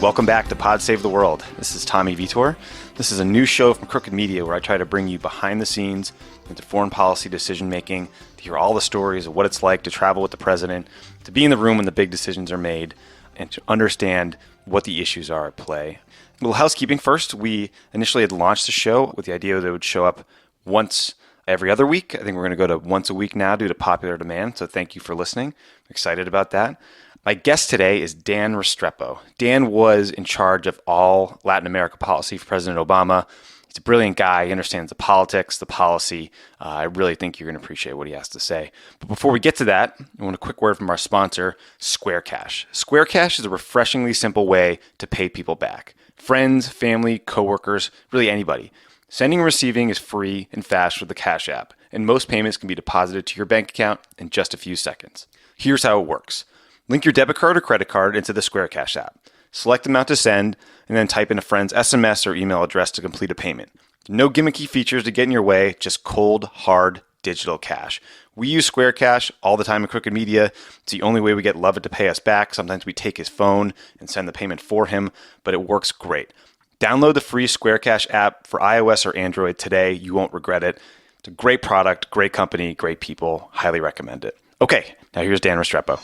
Welcome back to Pod Save the World. This is Tommy Vietor. This is a new show from Crooked Media where I try to bring you behind the scenes into foreign policy decision making, to hear all the stories of what it's like to travel with the president, to be in the room when the big decisions are made, and to understand what the issues are at play. A little housekeeping first. We initially had launched the show with the idea that it would show up once every other week. I think we're going to go to once a week now due to popular demand, so thank you for listening. I'm excited about that. My guest today is Dan Restrepo. Dan was in charge of all Latin America policy for President Obama. He's a brilliant guy. He understands the politics, the policy. I really think you're going to appreciate what he has to say. But before we get to that, I want a quick word from our sponsor, Square Cash. Square Cash is a refreshingly simple way to pay people back. Friends, family, coworkers, really anybody. Sending and receiving is free and fast with the Cash app, and most payments can be deposited to your bank account in just a few seconds. Here's how it works. Link your debit card or credit card into the Square Cash app. Select the amount to send, and then type in a friend's SMS or email address to complete a payment. No gimmicky features to get in your way, just cold, hard, digital cash. We use Square Cash all the time in Crooked Media. It's the only way we get Lovett to pay us back. Sometimes we take his phone and send the payment for him, but it works great. Download the free Square Cash app for iOS or Android today. You won't regret it. It's a great product, great company, great people. Highly recommend it. Okay, now here's Dan Restrepo.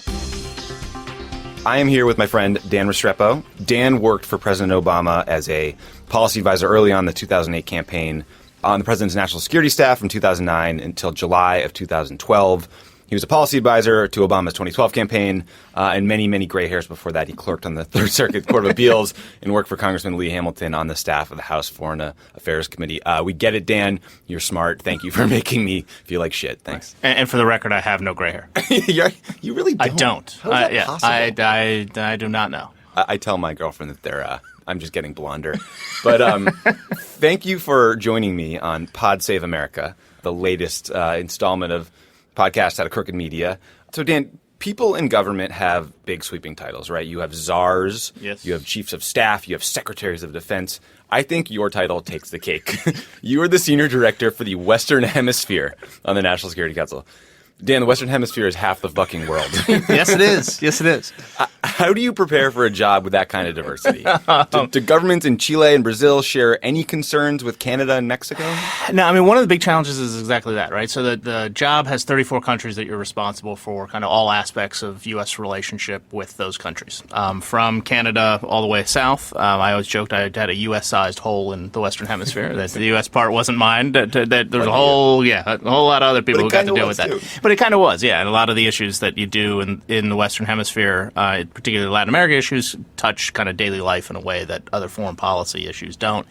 I am here with my friend Dan Restrepo. Dan worked for President Obama as a policy advisor early on in the 2008 campaign on the president's national security staff from 2009 until July of 2012. He was a policy advisor to Obama's 2012 campaign, and many, many gray hairs before that. He clerked on the Third Circuit Court of Appeals and worked for Congressman Lee Hamilton on the staff of the House Foreign Affairs Committee. We get it, Dan. You're smart. Thank you for making me feel like shit. Thanks. And for the record, I have no gray hair. You really don't? I don't. How is that possible? I do not know. I tell my girlfriend that I'm just getting blonder. But thank you for joining me on Pod Save America, the latest installment of podcast out of Crooked Media. So, Dan, people in government have big sweeping titles, right? You have czars, yes. You have chiefs of staff, you have secretaries of defense. I think your title takes the cake. You are the senior director for the Western Hemisphere on the National Security Council. Dan, the Western Hemisphere is half the fucking world. Yes, it is. Yes, it is. How do you prepare for a job with that kind of diversity? Do governments in Chile and Brazil share any concerns with Canada and Mexico? No, I mean, one of the big challenges is exactly that, right? So the job has 34 countries that you're responsible for kind of all aspects of U.S. relationship with those countries. From Canada all the way south. I always joked I had a U.S.-sized hole in the Western Hemisphere. That the U.S. part wasn't mine. That there's a whole lot of other people who got to deal with that. But it kind of was, yeah. And a lot of the issues that you do in the Western Hemisphere, particularly Latin America issues, touch kind of daily life in a way that other foreign policy issues don't.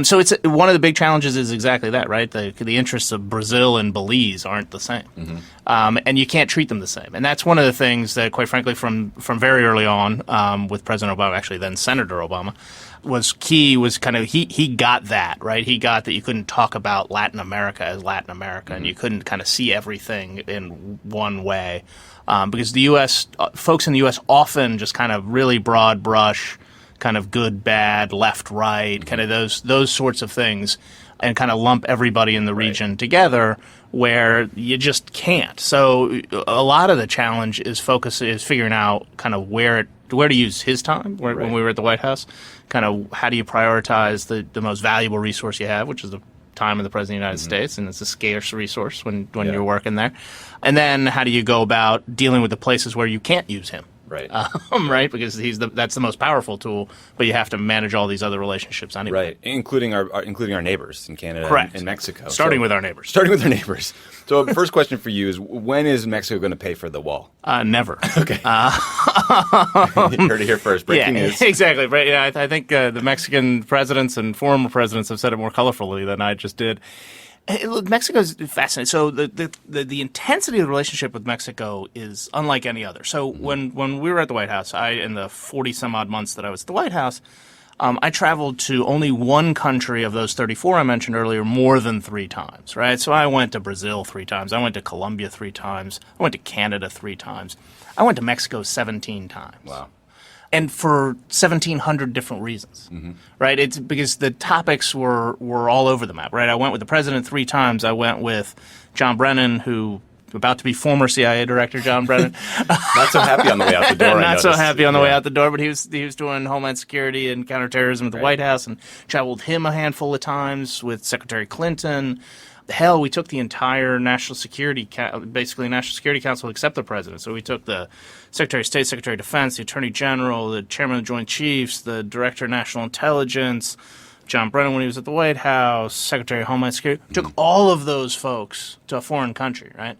So it's one of the big challenges is exactly that, right? The interests of Brazil and Belize aren't the same. Mm-hmm. And you can't treat them the same. And that's one of the things that, quite frankly, from very early on with President Obama, actually then Senator Obama, was key was kind of he got that, right? He got that you couldn't talk about Latin America as Latin America, and you couldn't kind of see everything in one way. Because the U.S., folks in the U.S. often just kind of really broad brush, kind of good, bad, left, right, kind of those sorts of things, and kind of lump everybody in the region together where you just can't. So a lot of the challenge is figuring out kind of where to use his time when we were at the White House, kind of how do you prioritize the most valuable resource you have, which is the time of the President of the United States, and it's a scarce resource when you're working there. And then how do you go about dealing with the places where you can't use him? Right. Right, because that's the most powerful tool, but you have to manage all these other relationships anyway. Right, including our neighbors in Canada and Mexico. Starting with our neighbors. So first question for you is, when is Mexico going to pay for the wall? Never. Okay. You heard it here first. Breaking news. Exactly. Right. Yeah, I think the Mexican presidents and former presidents have said it more colorfully than I just did. Hey, look, Mexico is fascinating. So the intensity of the relationship with Mexico is unlike any other. So when we were at the White House, in the 40 some odd months that I was at the White House, I traveled to only one country of those 34 I mentioned earlier more than 3 times, right? So I went to Brazil 3 times. I went to Colombia 3 times. I went to Canada 3 times. I went to Mexico 17 times. Wow. And for 1,700 different reasons, right? It's because the topics were all over the map, right? I went with the president 3 times. I went with John Brennan, who about to be former CIA director John Brennan. Not so happy on the way out the door. Not so happy on the way out the door, but he was doing Homeland Security and counterterrorism at the White House, and traveled with him a handful of times with Secretary Clinton. Hell, we took the entire National Security Council except the president. So we took the Secretary of State, Secretary of Defense, the Attorney General, the Chairman of the Joint Chiefs, the Director of National Intelligence, John Brennan when he was at the White House, Secretary of Homeland Security. We took all of those folks to a foreign country, right?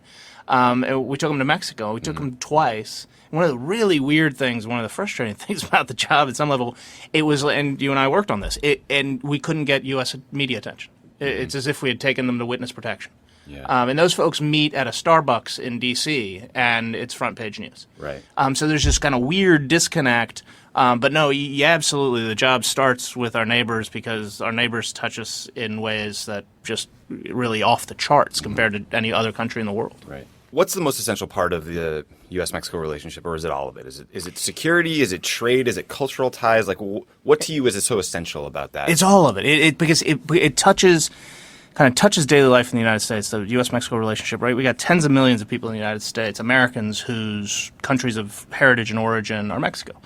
We took them to Mexico. We took them twice. One of the really weird things, one of the frustrating things about the job at some level, it was, and you and I worked on this, and we couldn't get U.S. media attention. It's as if we had taken them to witness protection. Yeah. And those folks meet at a Starbucks in D.C., and it's front page news. Right. So there's this kind of weird disconnect. But no, absolutely, the job starts with our neighbors because our neighbors touch us in ways that just really off the charts compared to any other country in the world. Right. What's the most essential part of the U.S.-Mexico relationship, or is it all of it? Is it security? Is it trade? Is it cultural ties? Like, what to you is so essential about that? It's all of it. Because it touches daily life in the United States. The U.S.-Mexico relationship, right? We got tens of millions of people in the United States, Americans whose countries of heritage and origin are Mexico.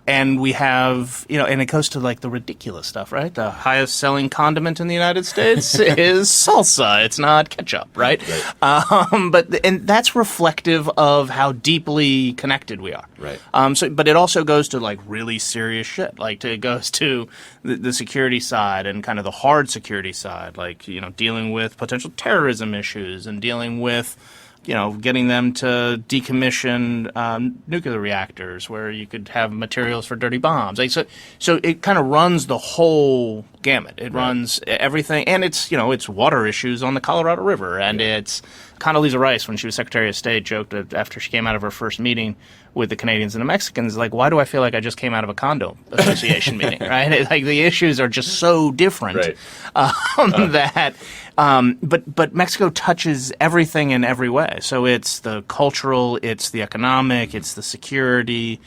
And we have, and it goes to like the ridiculous stuff, right? The highest selling condiment in the United States is salsa. It's not ketchup, right? And that's reflective of how deeply connected we are. Right. But it also goes to like really serious shit. Like it goes to the security side and kind of the hard security side, like, dealing with potential terrorism issues and dealing with getting them to decommission nuclear reactors where you could have materials for dirty bombs. So it kind of runs the whole gamut. It runs everything, and it's water issues on the Colorado River, and it's Condoleezza Rice, when she was Secretary of State, joked that after she came out of her first meeting with the Canadians and the Mexicans, like, why do I feel like I just came out of a condo association meeting, right? Like, the issues are just so different but Mexico touches everything in every way. So it's the cultural, it's the economic, it's the security.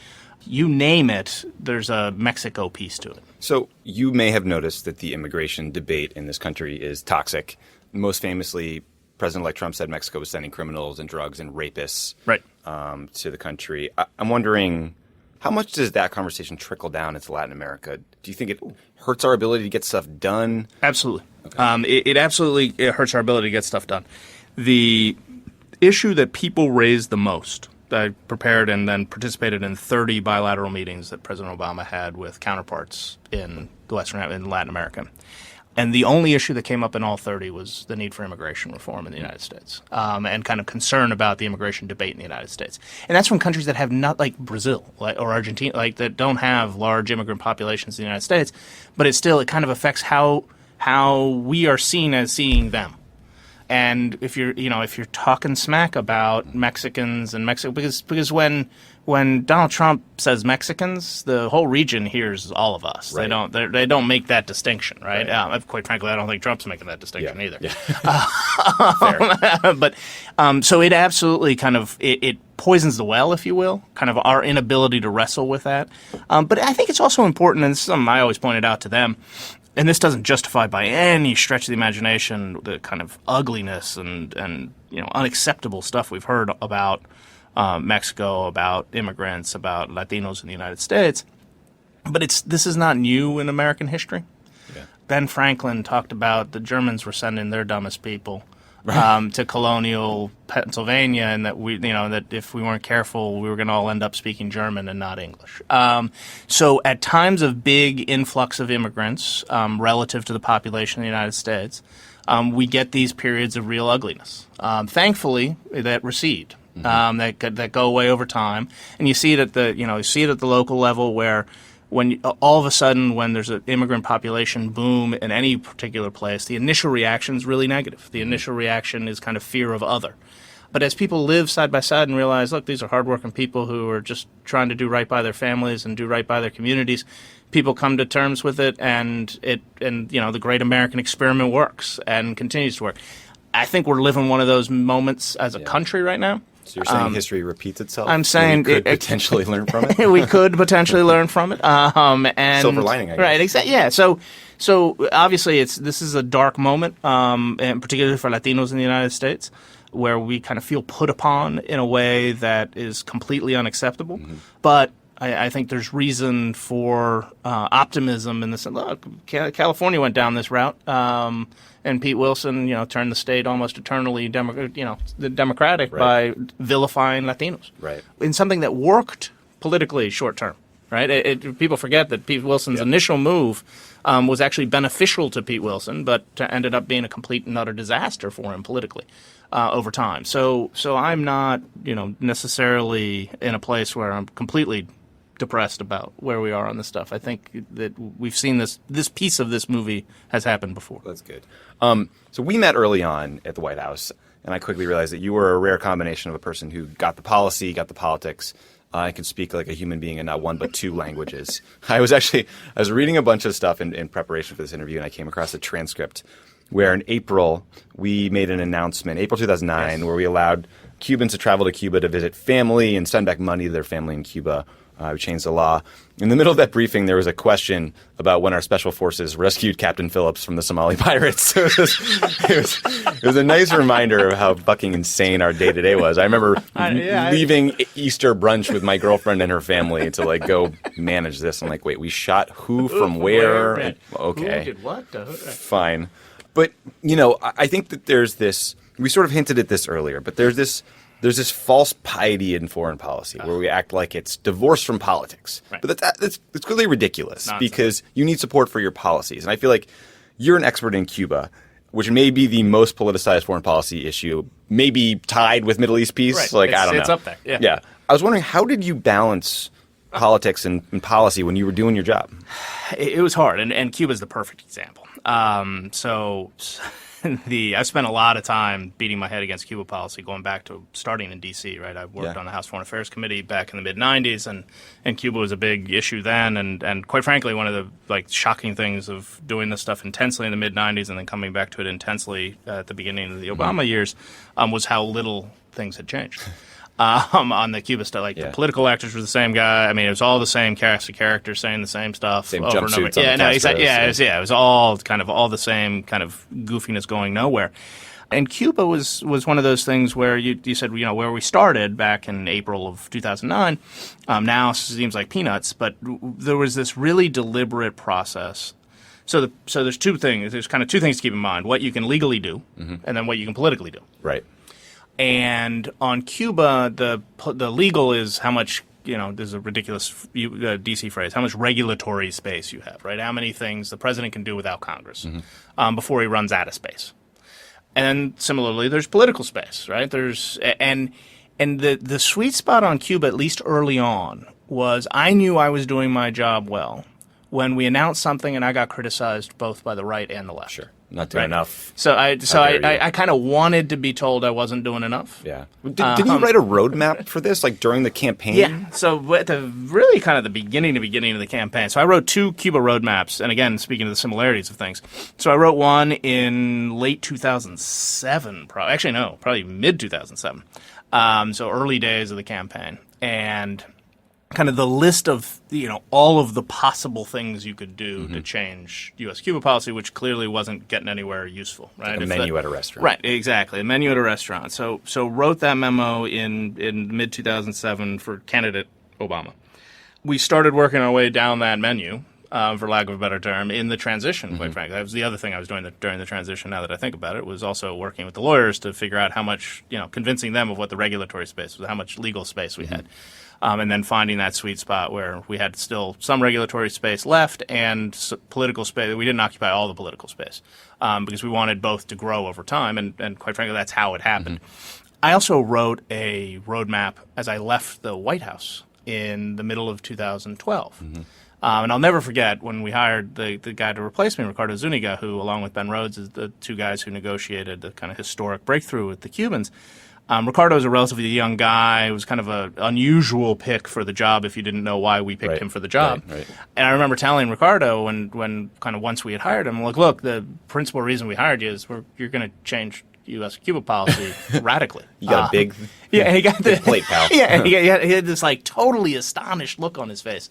You name it, there's a Mexico piece to it. So you may have noticed that the immigration debate in this country is toxic. Most famously, President-elect Trump said Mexico was sending criminals and drugs and rapists to the country. I'm wondering, how much does that conversation trickle down into Latin America? Do you think it hurts our ability to get stuff done? Absolutely. Okay. It absolutely hurts our ability to get stuff done. The issue that people raise the most, I prepared and then participated in 30 bilateral meetings that President Obama had with counterparts in Latin America. And the only issue that came up in all 30 was the need for immigration reform in the United States, and kind of concern about the immigration debate in the United States. And that's from countries that have not, like Brazil or Argentina, like that don't have large immigrant populations in the United States, but it kind of affects how we are seen as seeing them. And if you're talking smack about Mexicans and Mexico, because when Donald Trump says Mexicans, the whole region hears all of us. Right. They don't make that distinction, right? Quite frankly, I don't think Trump's making that distinction either. Yeah. But so it absolutely kind of it poisons the well, if you will, kind of our inability to wrestle with that. But I think it's also important, and this is something I always pointed out to them. And this doesn't justify by any stretch of the imagination the kind of ugliness and unacceptable stuff we've heard about Mexico, about immigrants, about Latinos in the United States. But this is not new in American history. Yeah. Ben Franklin talked about the Germans were sending their dumbest people to colonial Pennsylvania, and that that if we weren't careful, we were going to all end up speaking German and not English. So at times of big influx of immigrants relative to the population of the United States, we get these periods of real ugliness. Thankfully, that recede. That go away over time, and you see it at the local level where when all of a sudden when there's an immigrant population boom in any particular place, the initial reaction is really negative. The initial reaction is kind of fear of other. But as people live side by side and realize, look, these are hardworking people who are just trying to do right by their families and do right by their communities, people come to terms with it, and the great American experiment works and continues to work. I think we're living one of those moments as a country right now. So you're saying history repeats itself? I'm saying we could potentially learn from it? We could potentially learn from it. And silver lining, I guess. Right, exactly. Yeah. So obviously this is a dark moment, and particularly for Latinos in the United States, where we kind of feel put upon in a way that is completely unacceptable. But I think there's reason for optimism in this. Look, California went down this route, and Pete Wilson, turned the state almost eternally, democratic by vilifying Latinos, right? In something that worked politically short term, right? People forget that Pete Wilson's initial move was actually beneficial to Pete Wilson, but ended up being a complete and utter disaster for him politically over time. So I'm not, necessarily in a place where I'm completely depressed about where we are on this stuff. I think that we've seen this piece of this movie has happened before. That's good. So we met early on at the White House, and I quickly realized that you were a rare combination of a person who got the policy, got the politics, and could speak like a human being in not one but two languages. I was reading a bunch of stuff in preparation for this interview, and I came across a transcript where in April we made an announcement, April 2009, where we allowed Cubans to travel to Cuba to visit family and send back money to their family in Cuba. We changed the law. In the middle of that briefing, there was a question about when our special forces rescued Captain Phillips from the Somali pirates. It was a nice reminder of how fucking insane our day-to-day was. I remember leaving Easter brunch with my girlfriend and her family to go manage this. I'm like, wait, we shot who from where? Okay. Who did what? Fine. But, I think that there's this, we sort of hinted at this earlier, but there's this false piety in foreign policy where we act like it's divorced from politics. Right. But that's clearly ridiculous because you need support for your policies. And I feel like you're an expert in Cuba, which may be the most politicized foreign policy issue, maybe tied with Middle East peace. Right. I don't know. It's up there. Yeah. I was wondering, how did you balance politics and policy when you were doing your job? It was hard, and Cuba's the perfect example. I spent a lot of time beating my head against Cuba policy, going back to starting in D.C., right? I worked on the House Foreign Affairs Committee back in the mid-'90s, and Cuba was a big issue then. And quite frankly, one of the shocking things of doing this stuff intensely in the mid-'90s and then coming back to it intensely at the beginning of the Obama years was how little things had changed. On the Cuba stuff, the political actors were the same guy. I mean, it was all the same cast of characters saying the same stuff same over and over. It was all all the same kind of goofiness going nowhere. And Cuba was one of those things where you said, where we started back in April of 2009, now seems like peanuts, but there was this really deliberate process. So there's two things. There's kind of two things to keep in mind: what you can legally do, and then what you can politically do. Right. And on Cuba, the legal is how much, there's a ridiculous DC phrase, how much regulatory space you have, right? How many things the president can do without Congress before he runs out of space. And similarly, there's political space, right? And the sweet spot on Cuba, at least early on, was I knew I was doing my job well when we announced something and I got criticized both by the right and the left. Sure. Not doing enough. So I kind of wanted to be told I wasn't doing enough. Yeah. Did you write a roadmap for this, during the campaign? Yeah. So at the really kind of the beginning of the campaign. So I wrote two Cuba roadmaps, and again, speaking of the similarities of things. So I wrote one in late 2007, probably mid 2007. So early days of the campaign, and kind of the list of all of the possible things you could do to change U.S.-Cuba policy, which clearly wasn't getting anywhere useful. Right, like a menu at a restaurant. Right, exactly, a menu at a restaurant. So wrote that memo in mid 2007 for candidate Obama. We started working our way down that menu, for lack of a better term, in the transition. Quite frankly, that was the other thing I was doing during the transition. Now that I think about it, was also working with the lawyers to figure out how much, convincing them of what the regulatory space was, how much legal space we had. And then finding that sweet spot where we had still some regulatory space left and political space. We didn't occupy all the political space because we wanted both to grow over time, and quite frankly, that's how it happened. I also wrote a roadmap as I left the White House in the middle of 2012. And I'll never forget when we hired the guy to replace me, Ricardo Zuniga, who, along with Ben Rhodes, is the two guys who negotiated the kind of historic breakthrough with the Cubans. Ricardo is a relatively young guy. It was kind of an unusual pick for the job if you didn't know why we picked him for the job. Right. And I remember telling Ricardo when kind of once we had hired him, look, the principal reason we hired you is you're going to change U.S. and Cuba policy radically. You got a big, and he got big plate, pal. Yeah, and he had this like totally astonished look on his face.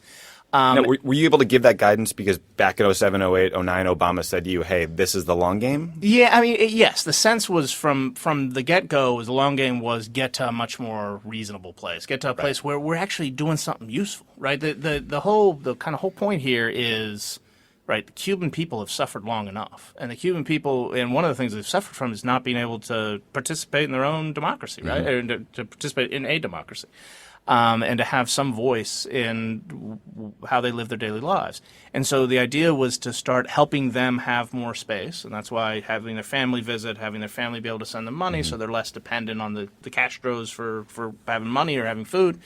Now, were you able to give that guidance because back in 07, 08, 09, Obama said to you, hey, this is the long game? Yeah, I mean, yes. The sense was from the get-go was the long game was get to a much more reasonable place. Get to a place where we're actually doing something useful, right? The whole point here is, right, the Cuban people have suffered long enough. And the Cuban people, and one of the things they've suffered from is not being able to participate in their own democracy, right? Or to participate in a democracy. And to have some voice in how they live their daily lives. And so the idea was to start helping them have more space, and that's why having their family visit, having their family be able to send them money so they're less dependent on the Castros for having money or having food,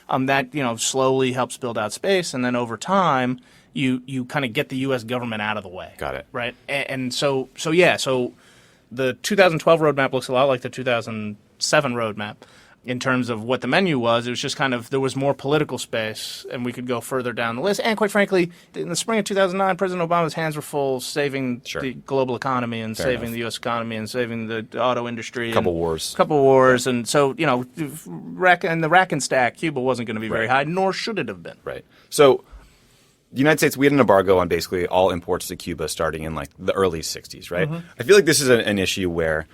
that slowly helps build out space, and then over time you kind of get the U.S. government out of the way. Got it. Right? And so the 2012 roadmap looks a lot like the 2007 roadmap. In terms of what the menu was, it was just kind of there was more political space, and we could go further down the list. And quite frankly, in the spring of 2009, President Obama's hands were full saving the global economy and saving the U.S. economy and saving the auto industry. Couple wars. And so the rack and stack, Cuba wasn't going to be very high, nor should it have been. Right. So the United States, we had an embargo on basically all imports to Cuba starting in like the early 60s, right? I feel like this is an issue where,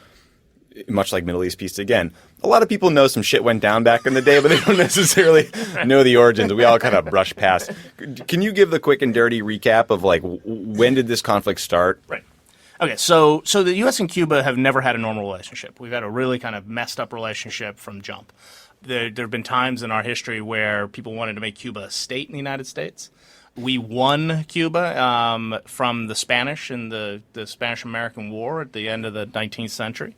much like Middle East peace again, a lot of people know some shit went down back in the day, but they don't necessarily know the origins. We all kind of brush past. Can you give the quick and dirty recap of like when did this conflict start? Right. Okay, so the U.S. and Cuba have never had a normal relationship. We've had a really kind of messed up relationship from jump. There have been times in our history where people wanted to make Cuba a state in the United States. We won Cuba from the Spanish in the Spanish-American War at the end of the 19th century.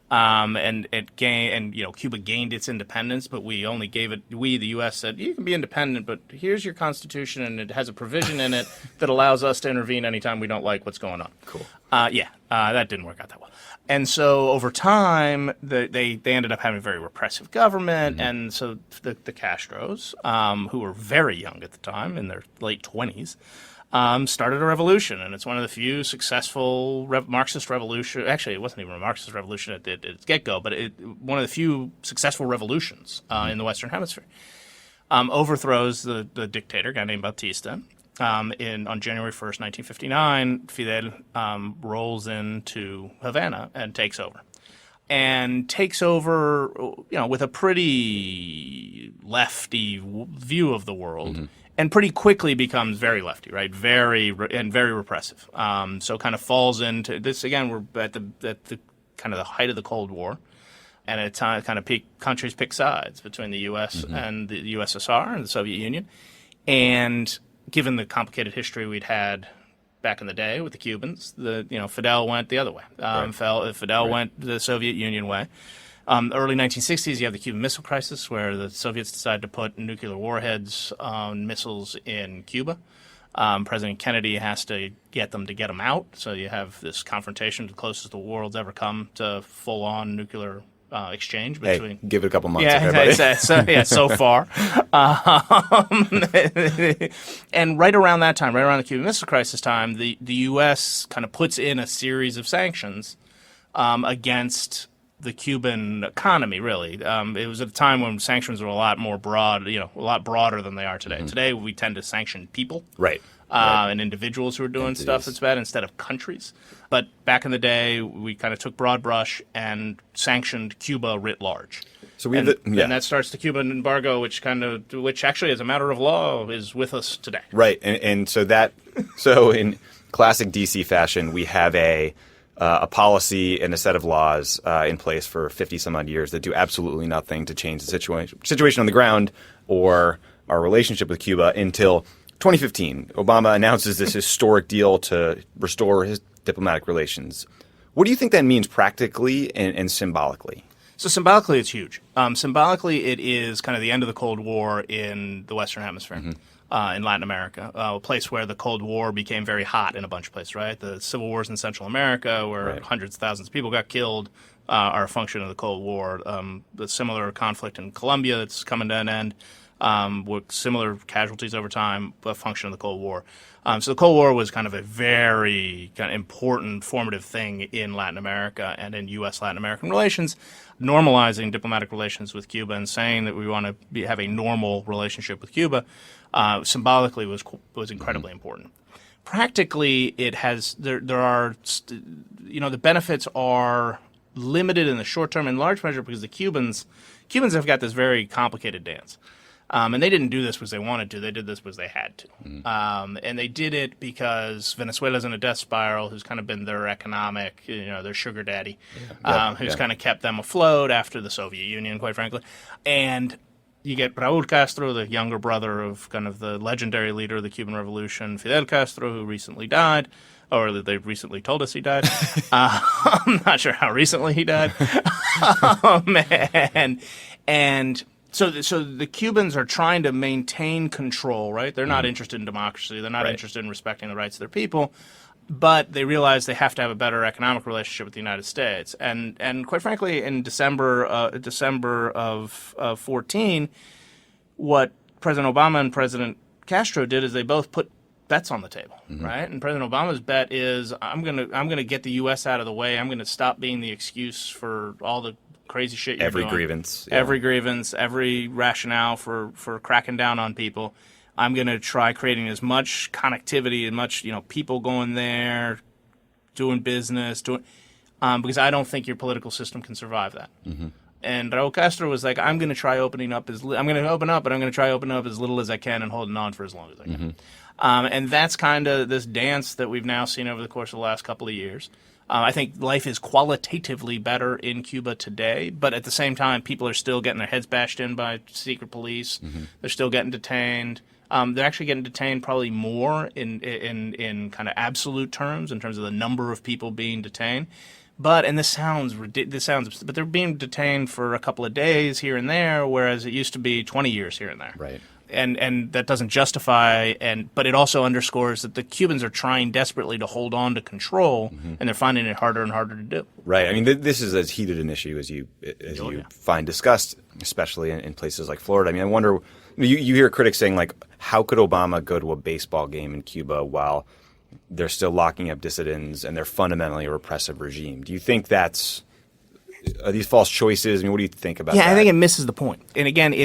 Cuba gained its independence, but we only gave it. The U.S. said you can be independent, but here's your constitution, and it has a provision in it that allows us to intervene anytime we don't like what's going on. Cool. That didn't work out that well. And so over time, they ended up having a very repressive government, and so the Castros, who were very young at the time, in their late 20s. Started a revolution, and it's one of the few successful Marxist revolution. Actually, it wasn't even a Marxist revolution at its get-go, but one of the few successful revolutions in the Western Hemisphere. Overthrows the dictator, a guy named Batista. On January 1st, 1959, Fidel rolls into Havana and takes over. And takes over, with a pretty lefty view of the world. And pretty quickly becomes very lefty, right? Very repressive. So kind of falls into this again. We're at the kind of the height of the Cold War, and at time kind of countries pick sides between the U.S. and the USSR and the Soviet Union. And given the complicated history we'd had back in the day with the Cubans, Fidel went the other way. Fidel went the Soviet Union way. Early 1960s, you have the Cuban Missile Crisis, where the Soviets decided to put nuclear warheads on missiles in Cuba. President Kennedy has to get them out. So you have this confrontation, the closest the world's ever come to full-on nuclear exchange between. Hey, give it a couple months. So far. And right around that time, right around the Cuban Missile Crisis time, the U.S. kind of puts in a series of sanctions against the Cuban economy, really. It was at a time when sanctions were a lot more broad, a lot broader than they are today. Today, we tend to sanction people. Right. And individuals who are doing stuff that's bad instead of countries. But back in the day, we kind of took broad brush and sanctioned Cuba writ large. So and that starts the Cuban embargo, which actually, as a matter of law, is with us today. Right. And so in classic DC fashion, we have a policy and a set of laws in place for 50-some-odd years that do absolutely nothing to change the situation on the ground or our relationship with Cuba until 2015. Obama announces this historic deal to restore his diplomatic relations. What do you think that means practically and symbolically? So symbolically, it's huge. Symbolically, it is kind of the end of the Cold War in the Western Hemisphere. In Latin America, a place where the Cold War became very hot in a bunch of places, right? The civil wars in Central America, where hundreds of thousands of people got killed, are a function of the Cold War. The similar conflict in Colombia that's coming to an end with similar casualties over time, a function of the Cold War. So the Cold War was kind of a very kind of important, formative thing in Latin America and in U.S.-Latin American relations, normalizing diplomatic relations with Cuba and saying that we want to have a normal relationship with Cuba, symbolically was incredibly important. Practically, it has there are the benefits are limited in the short term in large measure because the Cubans have got this very complicated dance. And they didn't do this because they wanted to. They did this because they had to. And they did it because Venezuela's in a death spiral, who's kind of been their economic, their sugar daddy, who's kind of kept them afloat after the Soviet Union, quite frankly. And you get Raúl Castro, the younger brother of kind of the legendary leader of the Cuban Revolution, Fidel Castro, who recently died. Or they recently told us he died. I'm not sure how recently he died. And so the Cubans are trying to maintain control, right? They're not interested in democracy. They're not interested in respecting the rights of their people. But they realize they have to have a better economic relationship with the United States. And quite frankly, in December of 14, what President Obama and President Castro did is they both put bets on the table, right? And President Obama's bet is I'm gonna get the U.S. out of the way. I'm gonna stop being the excuse for all the crazy shit you're doing. Every grievance, every rationale for cracking down on people. I'm gonna try creating as much connectivity and much people going there, doing business, because I don't think your political system can survive that. And Raúl Castro was like, I'm going to try opening up I'm going to open up, but I'm going to try opening up as little as I can and holding on for as long as I can. And that's kind of this dance that we've now seen over the course of the last couple of years. I think life is qualitatively better in Cuba today, but at the same time, people are still getting their heads bashed in by secret police. They're still getting detained. They're actually getting detained probably more in kind of absolute terms in terms of the number of people being detained. But but they're being detained for a couple of days here and there, whereas it used to be 20 years here and there. Right. And that doesn't justify, but it also underscores that the Cubans are trying desperately to hold on to control, and they're finding it harder and harder to do. Right. I mean, this is as heated an issue as you find discussed, especially in places like Florida. I mean, I wonder, you hear critics saying, like, how could Obama go to a baseball game in Cuba while they're still locking up dissidents and they're fundamentally a repressive regime? Do you think are these false choices? I mean, what do you think about that? Yeah, I think it misses the point. And again,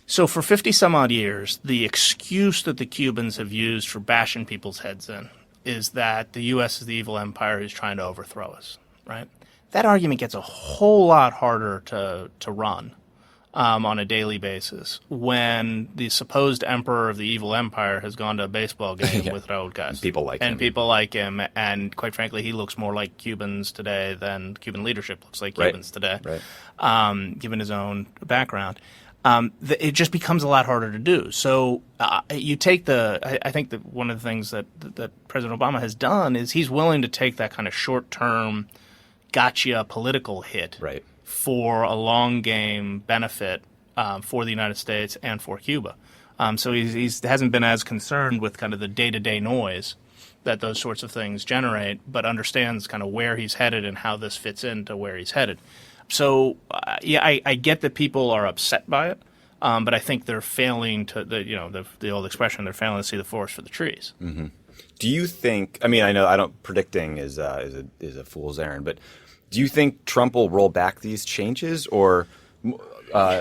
so for 50 some odd years, the excuse that the Cubans have used for bashing people's heads in is that the U.S. is the evil empire who's trying to overthrow us, right? That argument gets a whole lot harder to run on a daily basis when the supposed emperor of the evil empire has gone to a baseball game with Raúl Castro. People like him. And people like him. And quite frankly, he looks more like Cubans today than Cuban leadership looks like Cubans today, given his own background. It just becomes a lot harder to do. So you take I think that one of the things that President Obama has done is he's willing to take that kind of short-term gotcha political hit for a long game benefit for the United States and for Cuba. So he hasn't been as concerned with kind of the day-to-day noise that those sorts of things generate, but understands kind of where he's headed and how this fits into where he's headed. So, I get that people are upset by it, but I think they're failing to, the old expression, they're failing to see the forest for the trees. Mm-hmm. Do you think, I mean, I know predicting is a fool's errand, but do you think Trump will roll back these changes? Or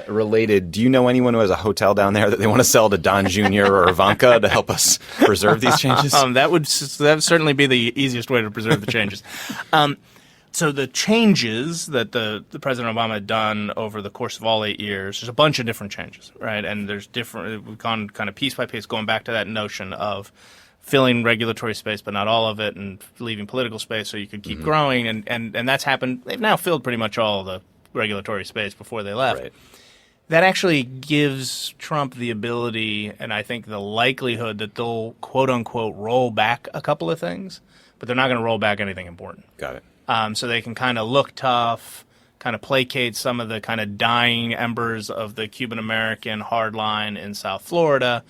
related, do you know anyone who has a hotel down there that they want to sell to Don Jr. or Ivanka to help us preserve these changes? That would certainly be the easiest way to preserve the changes. So the changes that the President Obama had done over the course of all 8 years, there's a bunch of different changes, right? And we've gone kind of piece by piece, going back to that notion of filling regulatory space, but not all of it, and leaving political space so you could keep growing. And that's happened. They've now filled pretty much all the regulatory space before they left. Right. That actually gives Trump the ability, and I think the likelihood that they'll quote unquote roll back a couple of things, but they're not going to roll back anything important. Got it. So they can kind of look tough, kind of placate some of the kind of dying embers of the Cuban-American hardline in South Florida,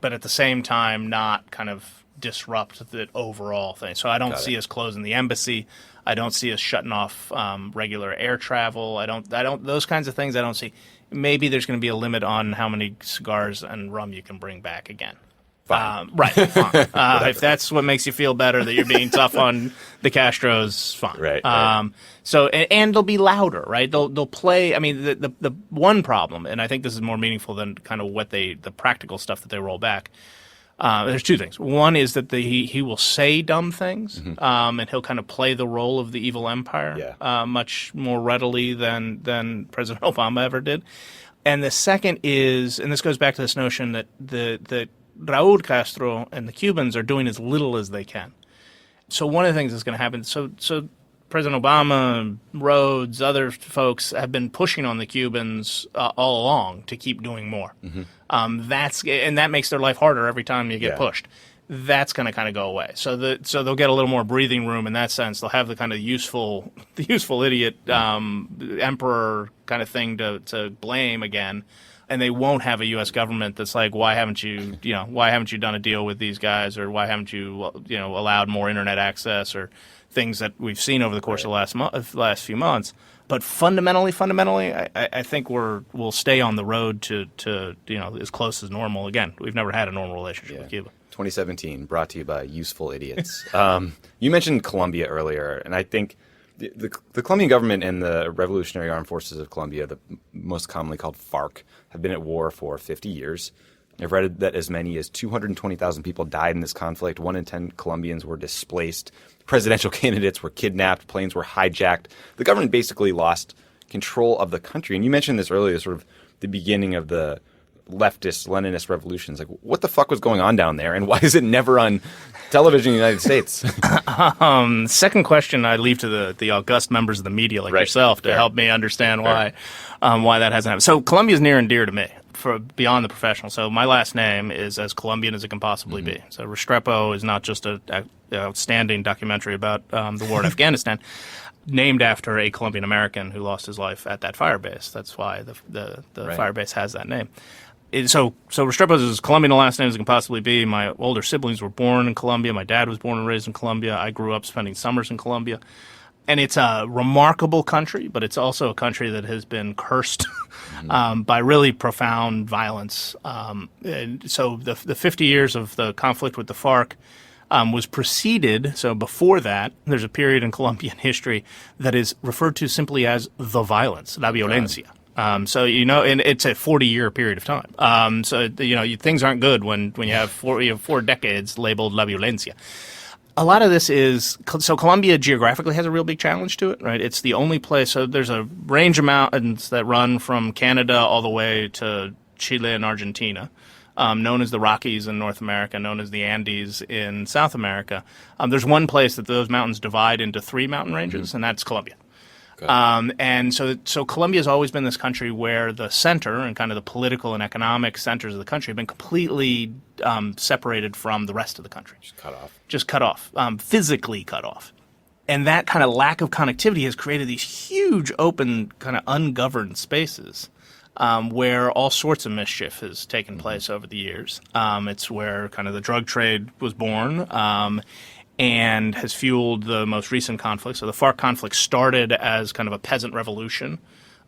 but at the same time not kind of disrupt the overall thing. So I don't see us closing the embassy. I don't see us shutting off regular air travel. I don't those kinds of things I don't see. Maybe there's going to be a limit on how many cigars and rum you can bring back again. Fine. Right, fine. If that's what makes you feel better that you're being tough on the Castros, fine. Right. So and they'll be louder, right? They'll play. I mean, the one problem, and I think this is more meaningful than kind of the practical stuff that they roll back. There's two things. One is that he will say dumb things, and he'll kind of play the role of the evil empire much more readily than President Obama ever did. And the second is, and this goes back to this notion that the Raúl Castro and the Cubans are doing as little as they can. So one of the things that's going to happen, so President Obama, Rhodes, other folks have been pushing on the Cubans all along to keep doing more. That makes their life harder every time you get pushed. That's going to kind of go away. So they'll get a little more breathing room in that sense. They'll have the kind of useful idiot emperor kind of thing to blame again. And they won't have a U.S. government that's like, why haven't you done a deal with these guys, or why haven't you allowed more internet access, or things that we've seen over the course of the last few months. But fundamentally, I think we'll stay on the road to as close as normal. Again, we've never had a normal relationship with Cuba. 2017, brought to you by Useful Idiots. You mentioned Colombia earlier, and I think the Colombian government and the Revolutionary Armed Forces of Colombia, the most commonly called FARC, have been at war for 50 years. I've read that as many as 220,000 people died in this conflict. 1 in 10 Colombians were displaced. Presidential candidates were kidnapped. Planes were hijacked. The government basically lost control of the country. And you mentioned this earlier, sort of the beginning of the leftist, Leninist revolutions. Like, what the fuck was going on down there, and why is it never on television in the United States? Second question I leave to the august members of the media like yourself to help me understand why that hasn't happened. So Colombia is near and dear to me, for beyond the professional. So my last name is as Colombian as it can possibly be. So Restrepo is not just an outstanding documentary about the war in Afghanistan, named after a Colombian American who lost his life at that firebase. That's why the firebase has that name. So Restrepo is as Colombian a last name as it can possibly be. My older siblings were born in Colombia. My dad was born and raised in Colombia. I grew up spending summers in Colombia. And it's a remarkable country, but it's also a country that has been cursed by really profound violence. And so the 50 years of the conflict with the FARC was preceded, so before that, there's a period in Colombian history that is referred to simply as the violence, la violencia. And it's a 40-year period of time. Things aren't good when you have 4 decades labeled la violencia. A lot of this is – so Colombia geographically has a real big challenge to it, right? It's the only place – so there's a range of mountains that run from Canada all the way to Chile and Argentina, known as the Rockies in North America, known as the Andes in South America. There's one place that those mountains divide into 3 mountain ranges, and that's Colombia. And so Colombia has always been this country where the center and kind of the political and economic centers of the country have been completely separated from the rest of the country. Just cut off, physically cut off. And that kind of lack of connectivity has created these huge open kind of ungoverned spaces where all sorts of mischief has taken place over the years. It's where kind of the drug trade was born. And has fueled the most recent conflict. So the FARC conflict started as kind of a peasant revolution,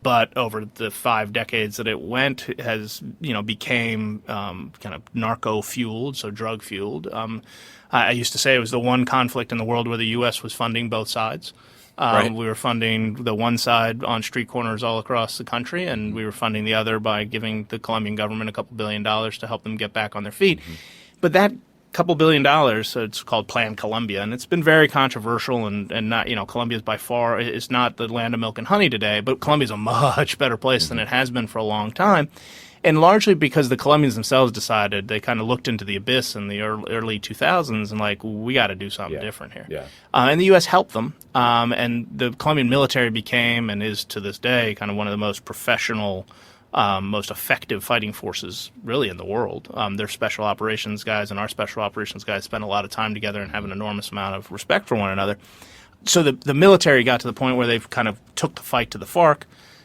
but over the 5 decades that it went, has became kind of narco-fueled, so drug-fueled. I used to say it was the one conflict in the world where the U.S. was funding both sides. We were funding the one side on street corners all across the country, and we were funding the other by giving the Colombian government a couple $1 billion to help them get back on their feet. But that couple $1 billion, so it's called Plan Colombia, and it's been very controversial and not, Colombia is by far, it's not the land of milk and honey today, but Colombia is a much better place than it has been for a long time, and largely because the Colombians themselves decided, they kind of looked into the abyss in the early 2000s and like, we got to do something different here. And the U.S. helped them, and the Colombian military became, and is to this day, kind of one of the most professional most effective fighting forces really in the world. Their special operations guys and our special operations guys spend a lot of time together and have an enormous amount of respect for one another. So the military got to the point where they've kind of took the fight to the FARC,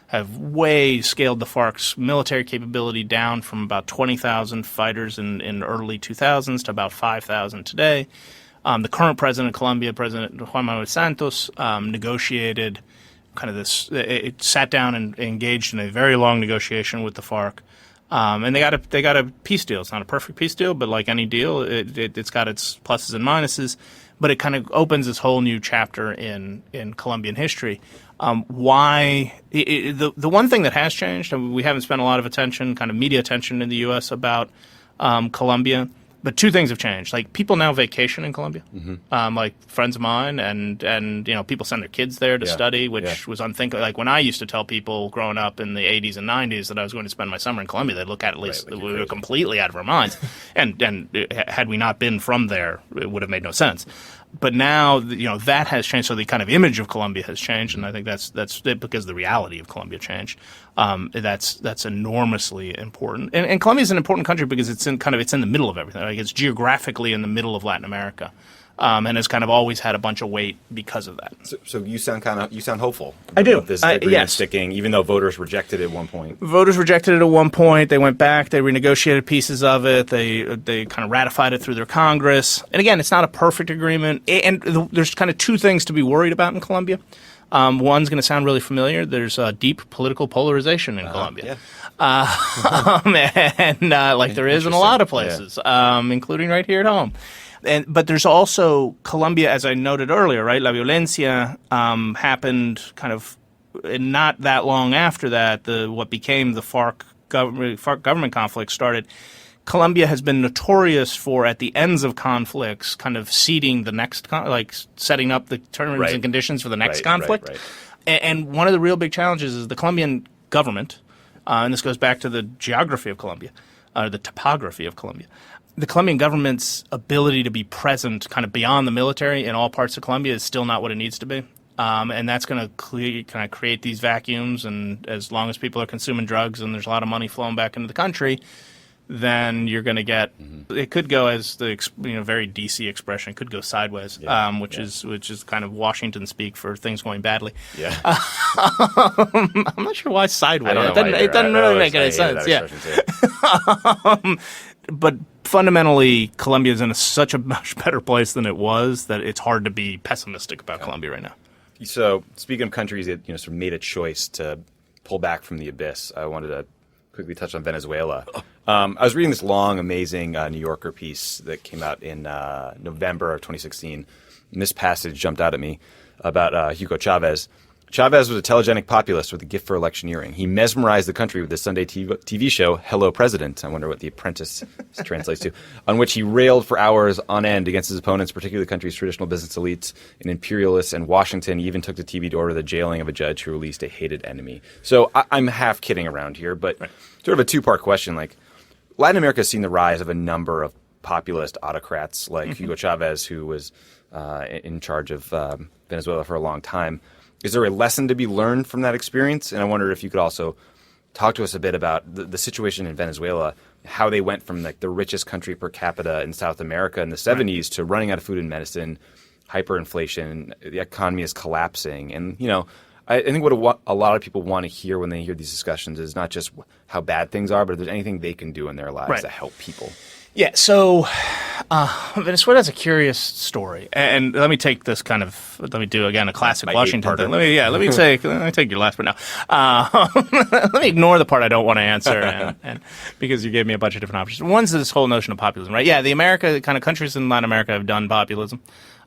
have way scaled the FARC's military capability down from about 20,000 fighters in early 2000s to about 5,000 today. The current president of Colombia, President Juan Manuel Santos, negotiated kind of this. It sat down and engaged in a very long negotiation with the FARC, and they got a peace deal. It's not a perfect peace deal, but like any deal, it's got its pluses and minuses. But it kind of opens this whole new chapter in Colombian history. The one thing that has changed, and we haven't spent a lot of attention, kind of media attention in the U.S. about Colombia, but two things have changed. Like, people now vacation in Colombia, like friends of mine, and people send their kids there to study, which was unthinkable. Like, when I used to tell people growing up in the 80s and 90s that I was going to spend my summer in Colombia, they'd look at least we were completely out of our minds. and had we not been from there, it would have made no sense. But now, that has changed. So the kind of image of Colombia has changed, and I think that's because the reality of Colombia changed. That's enormously important. And Colombia is an important country because it's in the middle of everything. Like, it's geographically in the middle of Latin America, and has kind of always had a bunch of weight because of that. So you sound hopeful. I do. This agreement yes. sticking, even though voters rejected it at one point. Voters rejected it at one point. They went back. They renegotiated pieces of it. They kind of ratified it through their Congress. And again, it's not a perfect agreement. And there's kind of two things to be worried about in Colombia. One's going to sound really familiar. There's deep political polarization in Colombia. Like there is in a lot of places, including right here at home. But there's also Colombia, as I noted earlier, right? La Violencia happened kind of not that long after that. What became the FARC government conflict started. Colombia has been notorious for, at the ends of conflicts, kind of seeding the next, setting up the terms and conditions for the next conflict. Right. And one of the real big challenges is the Colombian government, and this goes back to the geography of Colombia, the topography of Colombia. The Colombian government's ability to be present kind of beyond the military in all parts of Colombia is still not what it needs to be. And that's going to create these vacuums. And as long as people are consuming drugs and there's a lot of money flowing back into the country, then you're going to get it could go, as the very DC expression, could go sideways, which is kind of Washington speak for things going badly. Yeah. I'm not sure why sideways. It doesn't really make any sense. Yeah. But fundamentally, Colombia is in such a much better place than it was that it's hard to be pessimistic about Colombia right now. So, speaking of countries that sort of made a choice to pull back from the abyss, I wanted to quickly touch on Venezuela. I was reading this long, amazing New Yorker piece that came out in November of 2016, and this passage jumped out at me about Hugo Chavez. Chavez was a telegenic populist with a gift for electioneering. He mesmerized the country with the Sunday TV show Hello President. I wonder what The Apprentice translates to, on which he railed for hours on end against his opponents, particularly the country's traditional business elites and imperialists. And Washington even took to TV to order the jailing of a judge who released a hated enemy. So I'm half kidding around here, but sort of a two-part question. Like, Latin America has seen the rise of a number of populist autocrats like Hugo Chavez, who was in charge of Venezuela for a long time. Is there a lesson to be learned from that experience? And I wonder if you could also talk to us a bit about the situation in Venezuela, how they went from the richest country per capita in South America in the 70s to running out of food and medicine, hyperinflation, the economy is collapsing. And, I think what a lot of people want to hear when they hear these discussions is not just how bad things are, but if there's anything they can do in their lives to help people. Yeah, so Venezuela is a curious story, and let me do again a classic Washington thing. Let me take your last part now. Let me ignore the part I don't want to answer, and because you gave me a bunch of different options. One's this whole notion of populism, right? Yeah, the countries in Latin America have done populism.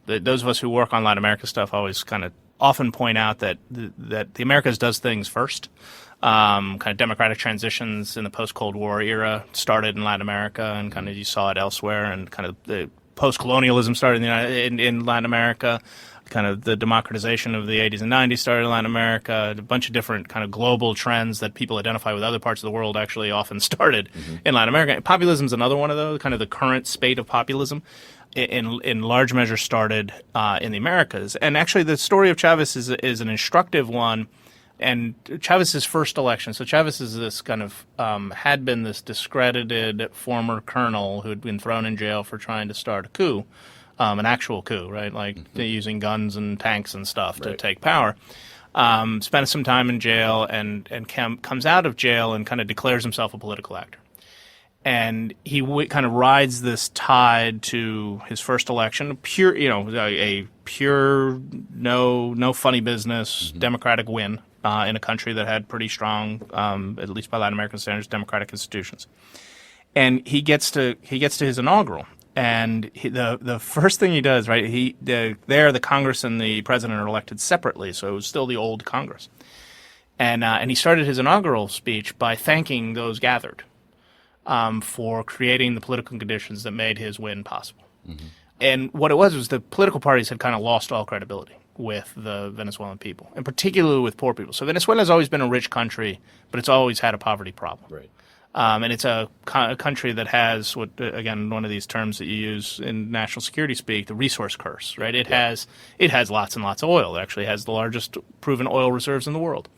Those of us who work on Latin America stuff always kind of often point out that the Americas does things first. Kind of democratic transitions in the post-Cold War era started in Latin America, and kind of you saw it elsewhere, and kind of the post-colonialism started in Latin America. Kind of the democratization of the 80s and 90s started in Latin America. A bunch of different kind of global trends that people identify with other parts of the world actually often started in Latin America. Populism is another one of those, kind of the current spate of populism. In large measure started in the Americas. And actually the story of Chavez is an instructive one. And Chavez's first election, so Chavez is this kind of had been this discredited former colonel who had been thrown in jail for trying to start a coup, an actual coup, right? Like using guns and tanks and stuff to take power. Spent some time in jail and comes out of jail and kind of declares himself a political actor. And he kind of rides this tide to his first election, pure, a pure, no funny business, Democratic win in a country that had pretty strong, at least by Latin American standards, democratic institutions. And he gets to his inaugural, and the first thing he does, right? The Congress and the president are elected separately, so it was still the old Congress. And he started his inaugural speech by thanking those gathered. For creating the political conditions that made his win possible. Mm-hmm. And what it was the political parties had kind of lost all credibility with the Venezuelan people, and particularly with poor people. So Venezuela has always been a rich country, but it's always had a poverty problem. Right. And it's a country that has again, one of these terms that you use in national security speak, the resource curse, right? It has lots and lots of oil. It actually has the largest proven oil reserves in the world.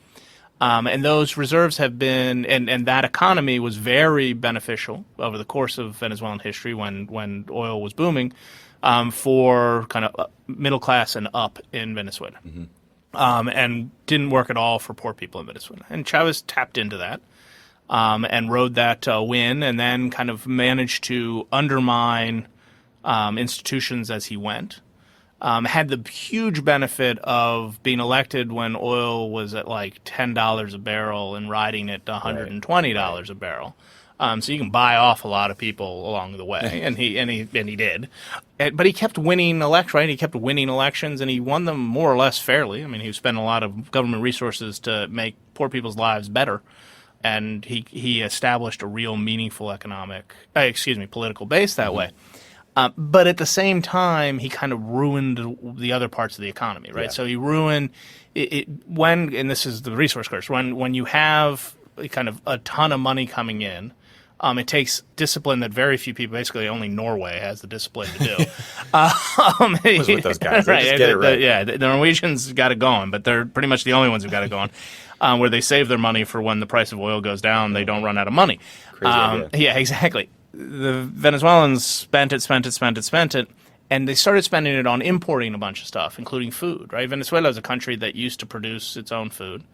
And those reserves have been, and that economy was very beneficial over the course of Venezuelan history when oil was booming for kind of middle class and up in Venezuela. Mm-hmm. And didn't work at all for poor people in Venezuela. And Chavez tapped into that and rode that win, and then kind of managed to undermine institutions as he went. Had the huge benefit of being elected when oil was at like $10 a barrel and riding at $120 a barrel. So you can buy off a lot of people along the way, and he did. But he kept winning elections, right? He kept winning elections, and he won them more or less fairly. I mean, he spent a lot of government resources to make poor people's lives better, and he established a real meaningful political base that way. But at the same time, he kind of ruined the other parts of the economy, right? Yeah. So he ruined it when, and this is the resource curse, when you have kind of a ton of money coming in, it takes discipline that very few people, basically only Norway has the discipline to do. Was with those guys. They just get it right. The Norwegians got it going, but they're pretty much the only ones who got it going, where they save their money for when the price of oil goes down, they don't run out of money. Crazy idea. Yeah, exactly. The Venezuelans spent it, and they started spending it on importing a bunch of stuff, including food, right? Venezuela is a country that used to produce its own food,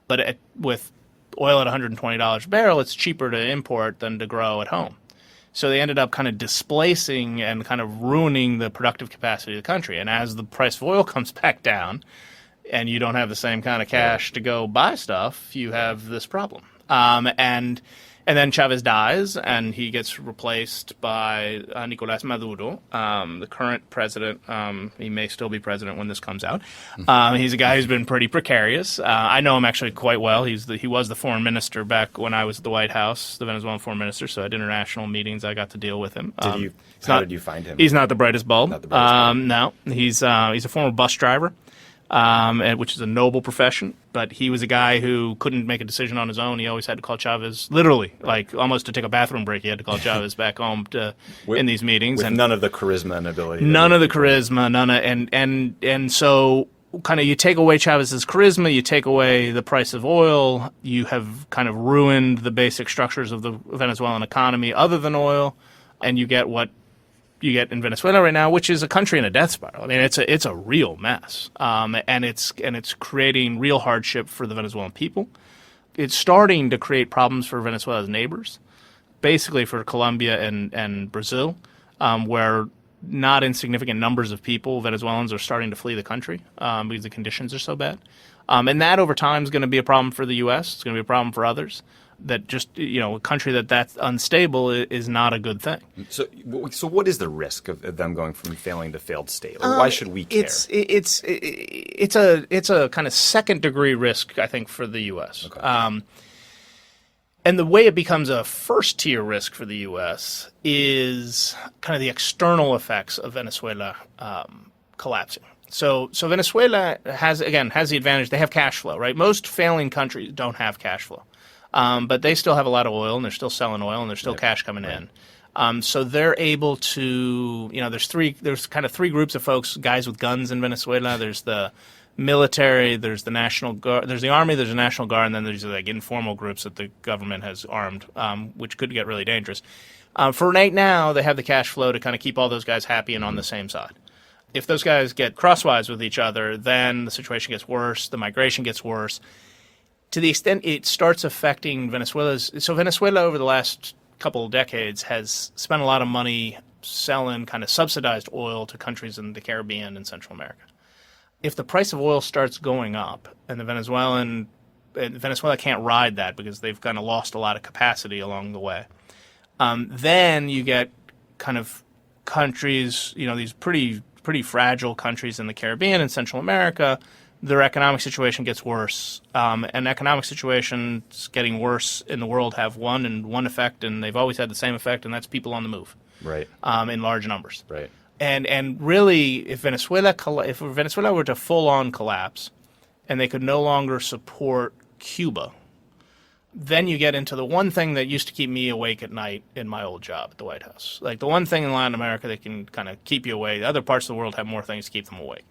but with oil at $120 a barrel, it's cheaper to import than to grow at home. So they ended up kind of displacing and kind of ruining the productive capacity of the country. And as the price of oil comes back down and you don't have the same kind of cash to go buy stuff, you have this problem. And then Chavez dies, and he gets replaced by Nicolás Maduro, the current president. He may still be president when this comes out. He's a guy who's been pretty precarious. I know him actually quite well. He was the foreign minister back when I was at the White House, the Venezuelan foreign minister. So at international meetings, I got to deal with him. How did you find him? He's not the brightest bulb. Not the brightest bulb. No, he's a former bus driver. Which is a noble profession, but he was a guy who couldn't make a decision on his own. He always had to call Chavez, literally, like almost to take a bathroom break. He had to call Chavez back home in these meetings, with none of the charisma and ability. And so kind of you take away Chavez's charisma, you take away the price of oil, you have kind of ruined the basic structures of the Venezuelan economy, other than oil, and you get what you get in Venezuela right now, which is a country in a death spiral. I mean, it's a real mess, and it's creating real hardship for the Venezuelan people. It's starting to create problems for Venezuela's neighbors, basically for Colombia and Brazil, where not insignificant numbers of people, Venezuelans, are starting to flee the country because the conditions are so bad. And that over time is going to be a problem for the U.S. It's going to be a problem for others. That just, a country that's unstable is not a good thing. So what is the risk of them going from failing to failed state? Or why should we care? It's a kind of second degree risk, I think, for the U.S. Okay. And the way it becomes a first tier risk for the U.S. is kind of the external effects of Venezuela collapsing. So Venezuela has the advantage. They have cash flow, right? Most failing countries don't have cash flow. But they still have a lot of oil, and they're still selling oil, and there's still cash coming in. So they're able to, there's kind of three groups of folks, guys with guns in Venezuela. There's the military, there's the National Guard, there's the Army, there's the National Guard, and then there's like informal groups that the government has armed, which could get really dangerous. For right now, they have the cash flow to kind of keep all those guys happy and on the same side. If those guys get crosswise with each other, then the situation gets worse, the migration gets worse. To the extent it starts affecting Venezuela over the last couple of decades has spent a lot of money selling kind of subsidized oil to countries in the Caribbean and Central America. If the price of oil starts going up and Venezuela can't ride that because they've kind of lost a lot of capacity along the way, then you get kind of countries, these pretty fragile countries in the Caribbean and Central America, their economic situation gets worse. And economic situations getting worse in the world have one effect, and they've always had the same effect, and that's people on the move. Right. In large numbers. Right. And really, if Venezuela were to full-on collapse and they could no longer support Cuba, then you get into the one thing that used to keep me awake at night in my old job at the White House. Like the one thing in Latin America that can kind of keep you awake. Other parts of the world have more things to keep them awake.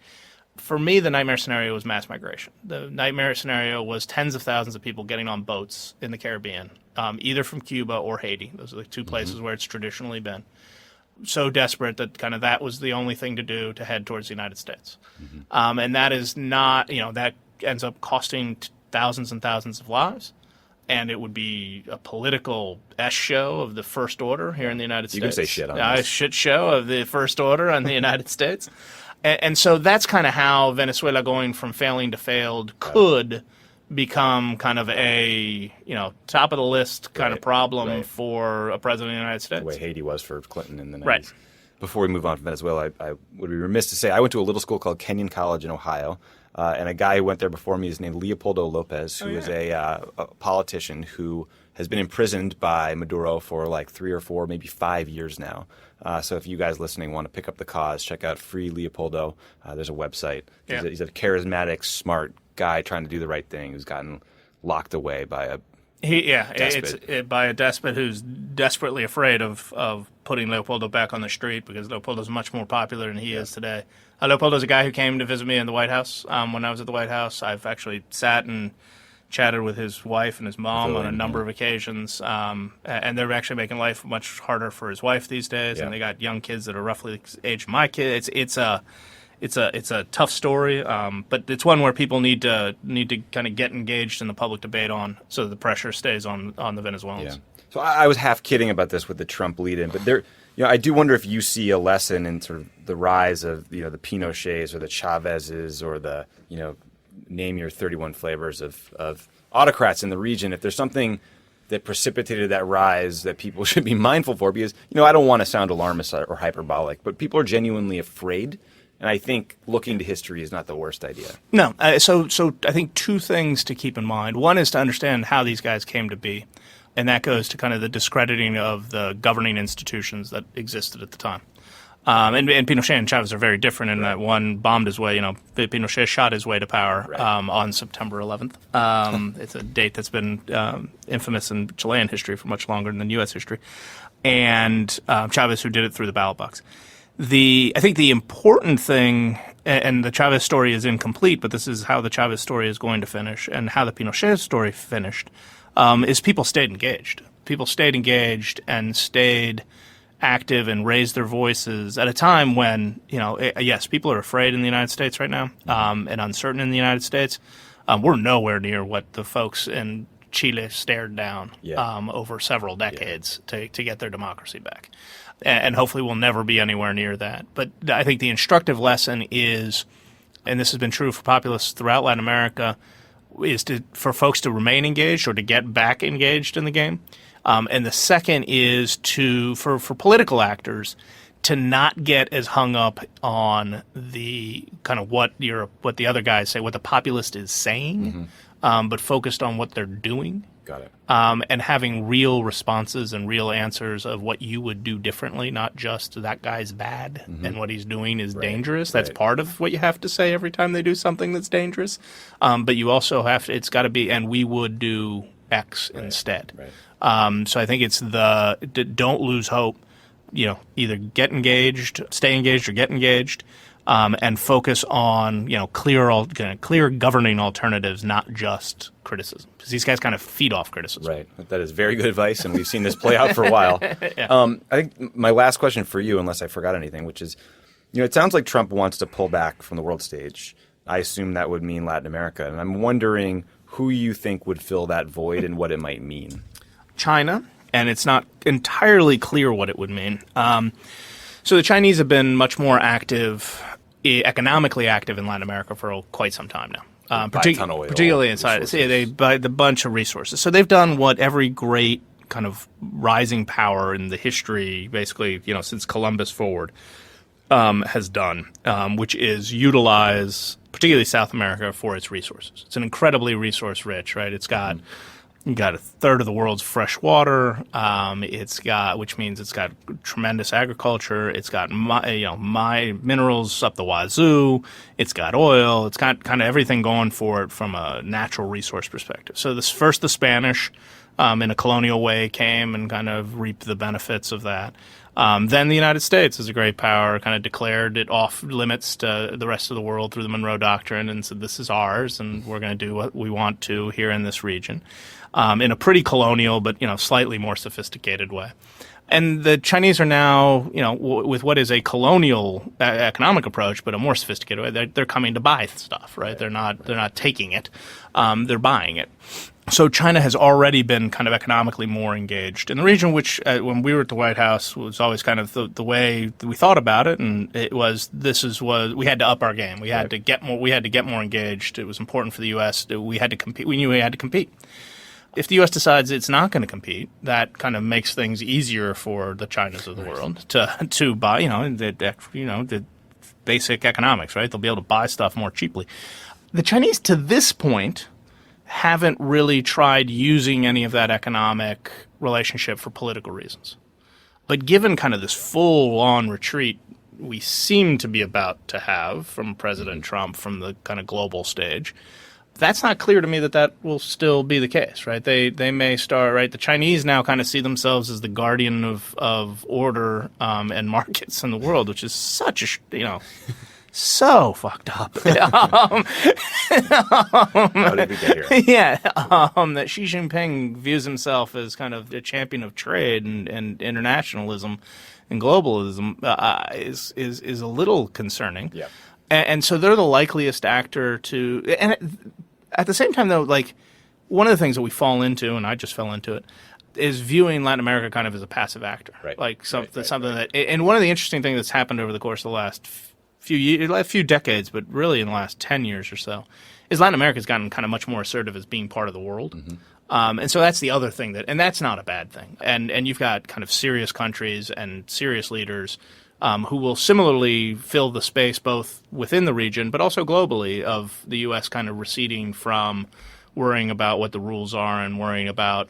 For me, the nightmare scenario was mass migration. The nightmare scenario was tens of thousands of people getting on boats in the Caribbean, either from Cuba or Haiti. Those are the two places where it's traditionally been. So desperate that kind of that was the only thing to do to head towards the United States. And that is not, that ends up costing thousands and thousands of lives. And it would be a political show of the first order here in the United States. You can say shit on this. A shit show of the first order on the United States. And so that's kind of how Venezuela going from failing to failed could become kind of a, top of the list kind of problem for a president of the United States. The way Haiti was for Clinton in the 90s. Right. Before we move on from Venezuela, I would be remiss to say I went to a little school called Kenyon College in Ohio, and a guy who went there before me is named Leopoldo Lopez, who is a politician who has been imprisoned by Maduro for like 3 or 4, maybe 5 years now. So if you guys listening want to pick up the cause, check out Free Leopoldo. There's a website. He's a charismatic, smart guy trying to do the right thing who's gotten locked away by a despot. By a despot who's desperately afraid of putting Leopoldo back on the street because Leopoldo's much more popular than he is today. Leopoldo's a guy who came to visit me in the White House when I was at the White House. I've actually sat and chatted with his wife and his mom on a number of occasions, and they're actually making life much harder for his wife these days. And they got young kids that are roughly the age of my kids. It's a tough story, but it's one where people need to kind of get engaged in the public debate on, so that the pressure stays on the Venezuelans. Yeah. So I was half kidding about this with the Trump lead-in, but there, I do wonder if you see a lesson in sort of the rise of the Pinochets or the Chavezes or the name your 31 flavors of autocrats in the region. If there's something that precipitated that rise that people should be mindful for, because I don't want to sound alarmist or hyperbolic, but people are genuinely afraid. And I think looking to history is not the worst idea. No. So I think two things to keep in mind. One is to understand how these guys came to be. And that goes to kind of the discrediting of the governing institutions that existed at the time. And Pinochet and Chavez are very different in that one bombed his way. Pinochet shot his way to power on September 11th. It's a date that's been infamous in Chilean history for much longer than U.S. history. And Chavez, who did it through the ballot box. I think the important thing, and the Chavez story is incomplete, but this is how the Chavez story is going to finish and how the Pinochet story finished, is people stayed engaged. People stayed engaged and stayed active and raised their voices at a time when, yes, people are afraid in the United States right now and uncertain in the United States. We're nowhere near what the folks in Chile stared down over several decades to get their democracy back. And hopefully we'll never be anywhere near that. But I think the instructive lesson is, and this has been true for populists throughout Latin America, is for folks to remain engaged or to get back engaged in the game. And the second is for political actors to not get as hung up on the kind of what the other guys say, what the populist is saying, but focused on what they're doing. Got it. And having real responses and real answers of what you would do differently, not just that guy's bad and what he's doing is dangerous. That's part of what you have to say every time they do something that's dangerous. But you also it's got to be, and we would do X instead. Right. So I think it's don't lose hope. Either get engaged, stay engaged, or get engaged. And focus on clear governing alternatives, not just criticism, because these guys kind of feed off criticism. Right, that is very good advice, and we've seen this play out for a while. I think my last question for you, unless I forgot anything, which is, it sounds like Trump wants to pull back from the world stage. I assume that would mean Latin America, and I'm wondering who you think would fill that void and what it might mean. China, and it's not entirely clear what it would mean. So the Chinese have been much more active, economically active in Latin America for quite some time now. Particularly inside. They buy the bunch of resources. So they've done what every great kind of rising power in the history, basically, since Columbus forward, has done, which is utilize particularly South America for its resources. It's an incredibly resource rich, right? It's got you got a third of the world's fresh water. Which means it's got tremendous agriculture. It's got minerals up the wazoo. It's got oil. It's got kind of everything going for it from a natural resource perspective. So first the Spanish, in a colonial way, came and kind of reaped the benefits of that. Then the United States, as a great power, kind of declared it off limits to the rest of the world through the Monroe Doctrine and said, this is ours, and we're going to do what we want to here in this region, in a pretty colonial but slightly more sophisticated way. And the Chinese are now, with what is a colonial economic approach, but a more sophisticated way, they're coming to buy stuff, right? They're not taking it, they're buying it. So China has already been kind of economically more engaged in the region, which when we were at the White House was always kind of the way we thought about it, and it was we had to up our game. We had to get more. We had to get more engaged. It was important for the U.S. We had to compete. We knew we had to compete. If the U.S. decides it's not going to compete, that kind of makes things easier for the Chinas of the world to buy. The basic economics, right? They'll be able to buy stuff more cheaply. The Chinese, to this point, haven't really tried using any of that economic relationship for political reasons. But given kind of this full-on retreat we seem to be about to have from President Trump from the kind of global stage, that's not clear to me that will still be the case, right? They may start, right? The Chinese now kind of see themselves as the guardian of order and markets in the world, which is such a, so fucked up. How did we get here? Yeah, that Xi Jinping views himself as kind of a champion of trade and internationalism and globalism is a little concerning. Yeah. And so they're the likeliest actor to. And at the same time, though, like one of the things that we fall into, and I just fell into it, is viewing Latin America kind of as a passive actor, right? Like something that. And one of the interesting things that's happened over the course of the last few decades, but really in the last 10 years or so, is Latin America has gotten kind of much more assertive as being part of the world. Mm-hmm. And so that's the other thing and that's not a bad thing. And you've got kind of serious countries and serious leaders who will similarly fill the space both within the region but also globally of the U.S. kind of receding from worrying about what the rules are and worrying about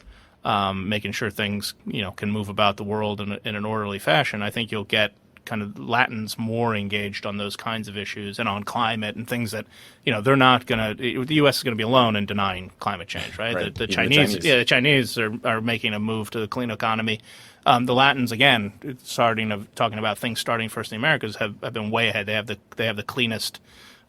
making sure things can move about the world in an orderly fashion. I think you'll get kind of Latins more engaged on those kinds of issues and on climate and things that they're not going to. The U.S. is going to be alone in denying climate change, right? The Chinese are making a move to the clean economy. The Latins, again, talking about things starting first in the Americas, have been way ahead. They have the cleanest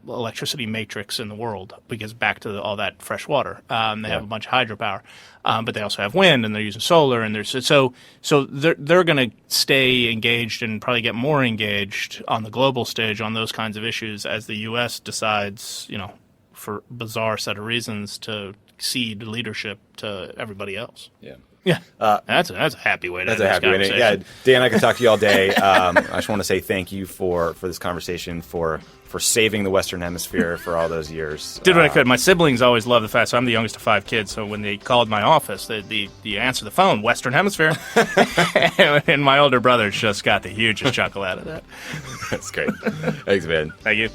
electricity matrix in the world because back to all that fresh water. They have a bunch of hydropower, but they also have wind and they're using solar and so they're going to stay engaged and probably get more engaged on the global stage on those kinds of issues as the U.S. decides, for bizarre set of reasons, to cede leadership to everybody else. Yeah, that's a happy way to end this conversation. Yeah, Dan, I could talk to you all day. I just want to say thank you for this conversation, for saving the Western Hemisphere for all those years. Did what I could. My siblings always love the fact, so I'm the youngest of 5 kids, so when they called my office, the answer the phone, Western Hemisphere. And my older brother just got the hugest chuckle out of that. That's great. Thanks, man. Thank you.